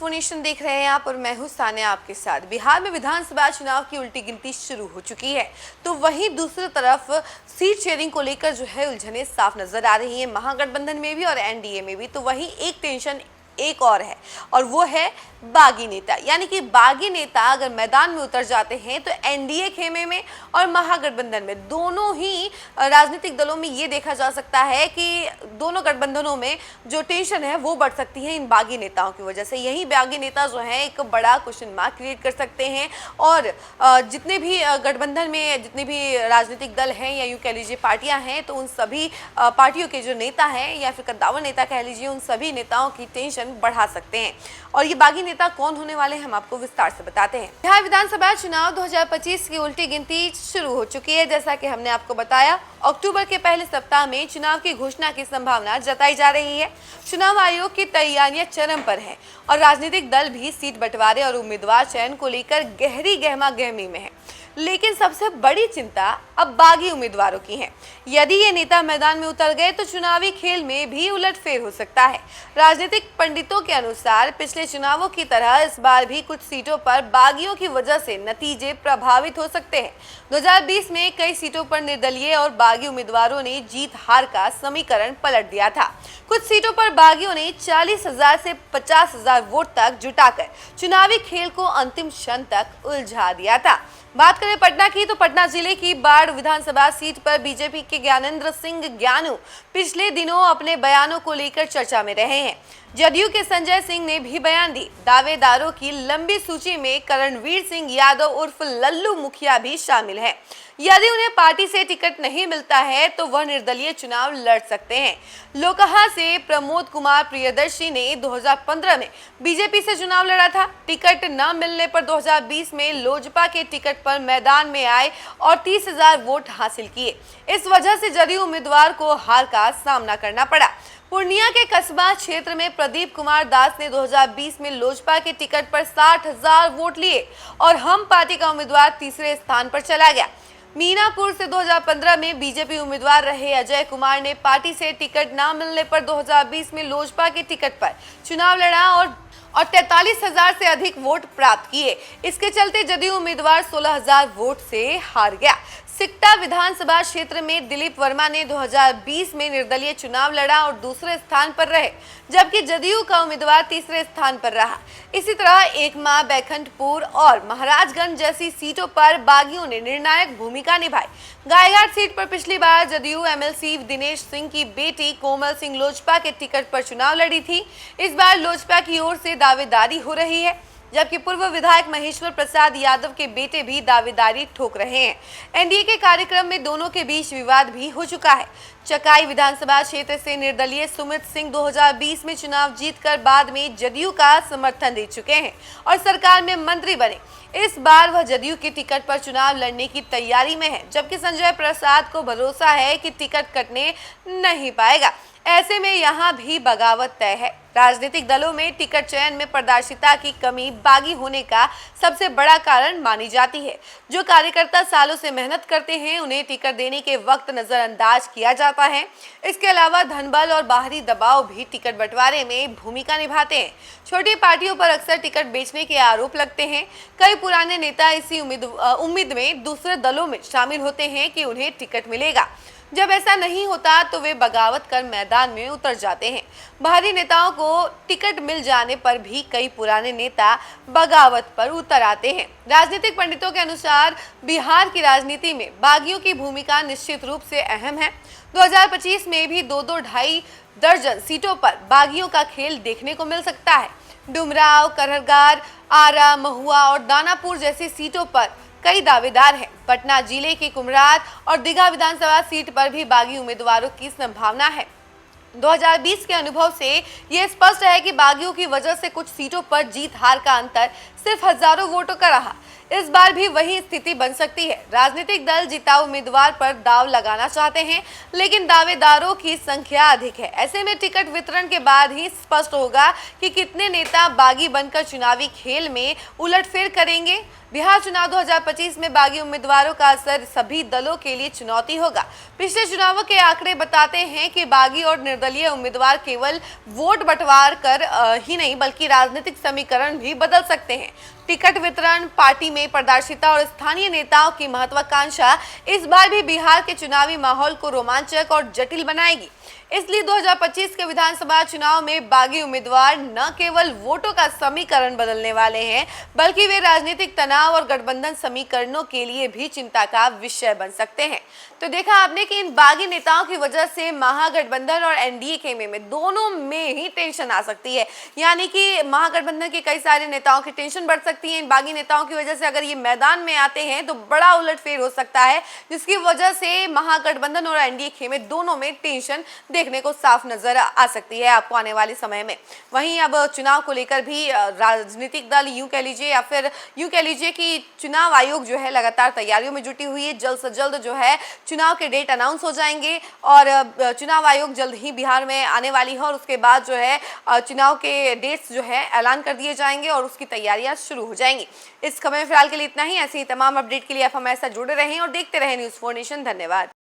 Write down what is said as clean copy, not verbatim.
Information देख रहे हैं आप और मैं हूं सानिया आपके साथ। बिहार में विधानसभा चुनाव की उल्टी गिनती शुरू हो चुकी है, तो वहीं दूसरी तरफ सीट शेयरिंग को लेकर जो है उलझने साफ नजर आ रही है, महागठबंधन में भी और एनडीए में भी। तो वहीं एक टेंशन एक और है और वो है बागी नेता, यानी कि बागी नेता अगर मैदान में उतर जाते हैं तो एनडीए खेमे में और महागठबंधन में दोनों ही राजनीतिक दलों में ये देखा जा सकता है कि दोनों गठबंधनों में जो टेंशन है वो बढ़ सकती है इन बागी नेताओं की वजह से। यही बागी नेता जो है एक बड़ा क्वेश्चन मार्क क्रिएट कर सकते हैं और जितने भी गठबंधन में जितने भी राजनीतिक दल हैं या यूं कह लीजिए पार्टियां हैं, तो उन सभी पार्टियों के जो नेता हैं या फिर कद्दावर नेता कह लीजिए, उन सभी नेताओं की टेंशन बढ़ा सकते हैं। और ये बागी नेता कौन होने वाले हैं हम आपको विस्तार से बताते हैं। बिहार विधानसभा चुनाव 2025 की उल्टी गिनती शुरू हो चुकी है। जैसा कि हमने आपको बताया, अक्टूबर के पहले सप्ताह में चुनाव की घोषणा की संभावना जताई जा रही है। चुनाव आयोग की तैयारियां चरम पर हैं और राजनीतिक दल भी सीट बंटवारे और उम्मीदवार चयन को लेकर गहरी गहमा-गहमी में है। लेकिन सबसे बड़ी चिंता अब बागी उम्मीदवारों की है। यदि ये नेता मैदान में उतर गए तो चुनावी खेल में भी उलटफेर हो सकता है। राजनीतिक पंडितों के अनुसार पिछले चुनावों की तरह इस बार भी कुछ सीटों पर बागियों की वजह से नतीजे प्रभावित हो सकते हैं। 2020 में कई सीटों पर निर्दलीय और बागी उम्मीदवारों ने जीत हार का समीकरण पलट दिया था। कुछ सीटों पर बागियों ने 40,000 से 50,000 वोट तक जुटाकर चुनावी खेल को अंतिम क्षण तक उलझा दिया था। बात करें पटना की, तो पटना जिले की बाढ़ विधानसभा सीट पर बीजेपी के ज्ञानेंद्र सिंह ज्ञानू पिछले दिनों अपने बयानों को लेकर चर्चा में रहे हैं। जदयू के संजय सिंह ने भी बयान दी। दावेदारों की लंबी सूची में करणवीर सिंह यादव उर्फ लल्लू मुखिया भी शामिल हैं। यदि उन्हें पार्टी से टिकट नहीं मिलता है तो वह निर्दलीय चुनाव लड़ सकते हैं। लोकहा से प्रमोद कुमार प्रियदर्शी ने 2015 में बीजेपी से चुनाव लड़ा था। टिकट न मिलने पर 2020 में लोजपा के टिकट पर मैदान में आए और 30,000 वोट हासिल किए। इस वजह से जदयू उम्मीदवार को हार का सामना करना पड़ा। पूर्णिया के कस्बा क्षेत्र में प्रदीप कुमार दास ने 2020 में लोजपा के टिकट पर 60,000 वोट लिए और हम पार्टी का उम्मीदवार तीसरे स्थान पर चला गया। मीनापुर से 2015 में बीजेपी उम्मीदवार रहे अजय कुमार ने पार्टी से टिकट न मिलने पर 2020 में लोजपा के टिकट पर चुनाव लड़ा और 43,000 से अधिक वोट प्राप्त किए। इसके चलते जदयू उम्मीदवार 16,000 वोट से हार गया। सिकटा विधानसभा क्षेत्र में दिलीप वर्मा ने 2020 में निर्दलीय चुनाव लड़ा और दूसरे स्थान पर रहे, जबकि जदयू का उम्मीदवार तीसरे स्थान पर रहा। इसी तरह एकमा, बैकुंठपुर और महाराजगंज जैसी सीटों पर बागियों ने निर्णायक भूमिका निभाई। गायघाट सीट पर पिछली बार जदयू एमएलसी दिनेश सिंह की बेटी कोमल सिंह लोजपा के टिकट पर चुनाव लड़ी थी। इस बार लोजपा की ओर से दावेदारी हो रही है, जबकि पूर्व विधायक महेश्वर प्रसाद यादव के बेटे भी दावेदारी ठोक रहे हैं। एनडीए के कार्यक्रम में दोनों के बीच विवाद भी हो चुका है। चकाई विधानसभा क्षेत्र से निर्दलीय सुमित सिंह 2020 में चुनाव जीतकर बाद में जदयू का समर्थन दे चुके हैं और सरकार में मंत्री बने। इस बार वह जदयू के टिकट पर चुनाव लड़ने की तैयारी में है, जबकि संजय प्रसाद को भरोसा है कि टिकट कटने नहीं पाएगा। ऐसे में यहाँ भी बगावत तय है। राजनीतिक दलों में टिकट चयन में पारदर्शिता की कमी बागी होने का सबसे बड़ा कारण मानी जाती है। जो कार्यकर्ता सालों से मेहनत करते हैं उन्हें टिकट देने के वक्त नजरअंदाज किया जाता है। इसके अलावा धनबल और बाहरी दबाव भी टिकट बंटवारे में भूमिका निभाते हैं। छोटी पार्टियों पर अक्सर टिकट बेचने के आरोप लगते हैं। कई पुराने नेता इसी उम्मीद में दूसरे दलों में शामिल होते हैं कि उन्हें टिकट मिलेगा। जब ऐसा नहीं होता तो वे बगावत कर मैदान में उतर जाते हैं। बाहरी नेताओं को टिकट मिल जाने पर भी कई पुराने नेता बगावत पर उतर आते हैं। राजनीतिक पंडितों के अनुसार बिहार की राजनीति में बागियों की भूमिका निश्चित रूप से अहम है। 2025 में भी 2-2 ढाई दर्जन सीटों पर बागियों का खेल देखने को मिल सकता है। डुमराव, करहरगार, आरा, महुआ और दानापुर जैसी सीटों पर कई दावेदार हैं। पटना जिले की कुम्हरार और दीघा विधानसभा सीट पर भी बागी उम्मीदवारों की संभावना है। 2020 के अनुभव से यह स्पष्ट है कि बागियों की वजह से कुछ सीटों पर जीत हार का अंतर सिर्फ हजारों वोटों का रहा। इस बार भी वही स्थिति बन सकती है। राजनीतिक दल जिताऊ उम्मीदवार पर दाव लगाना चाहते हैं, लेकिन दावेदारों की संख्या अधिक है। ऐसे में टिकट वितरण के बाद ही स्पष्ट होगा कि कितने नेता बागी बनकर चुनावी खेल में उलटफेर करेंगे। बिहार चुनाव 2025 में बागी उम्मीदवारों का असर सभी दलों के लिए चुनौती होगा। पिछले चुनावों के आंकड़े बताते हैं कि बागी और निर्दलीय उम्मीदवार केवल वोट बंटवार कर ही नहीं बल्कि राजनीतिक समीकरण भी बदल सकते हैं। टिकट वितरण, पार्टी में पारदर्शिता और स्थानीय नेताओं की महत्वाकांक्षा इस बार भी बिहार के चुनावी माहौल को रोमांचक और जटिल बनाएगी। इसलिए 2025 के विधानसभा चुनाव में बागी उम्मीदवार न केवल वोटों का समीकरण बदलने वाले हैं, बल्कि वे राजनीतिक तनाव और गठबंधन समीकरणों के लिए भी चिंता का विषय बन सकते हैं। तो देखा आपने कि इन बागी नेताओं की वजह से महागठबंधन और एनडीए खेमे में दोनों में ही टेंशन आ सकती है। यानी कि महागठबंधन के कई सारे नेताओं की टेंशन बढ़ सकती है। इन बागी नेताओं की वजह से अगर ये मैदान में आते हैं तो बड़ा उलटफेर हो सकता है, जिसकी वजह से महागठबंधन और एनडीए खेमे दोनों में टेंशन देखने को साफ नजर आ सकती है आपको आने वाले समय में। वहीं अब चुनाव को लेकर भी राजनीतिक दल यूं कह लीजिए या फिर यूं कह लीजिए कि चुनाव आयोग जो है लगातार तैयारियों में जुटी हुई है। जल्द से जल्द जो है चुनाव के डेट अनाउंस हो जाएंगे और चुनाव आयोग जल्द ही बिहार में आने वाली है और उसके बाद जो है चुनाव के डेट्स जो है ऐलान कर दिए जाएंगे और उसकी तैयारियां शुरू हो जाएंगी। इस खबर में फिलहाल के लिए इतना ही। ऐसे ही तमाम अपडेट के लिए आप हमारे साथ जुड़े रहें और देखते रहें न्यूज़ 4 नेशन। धन्यवाद।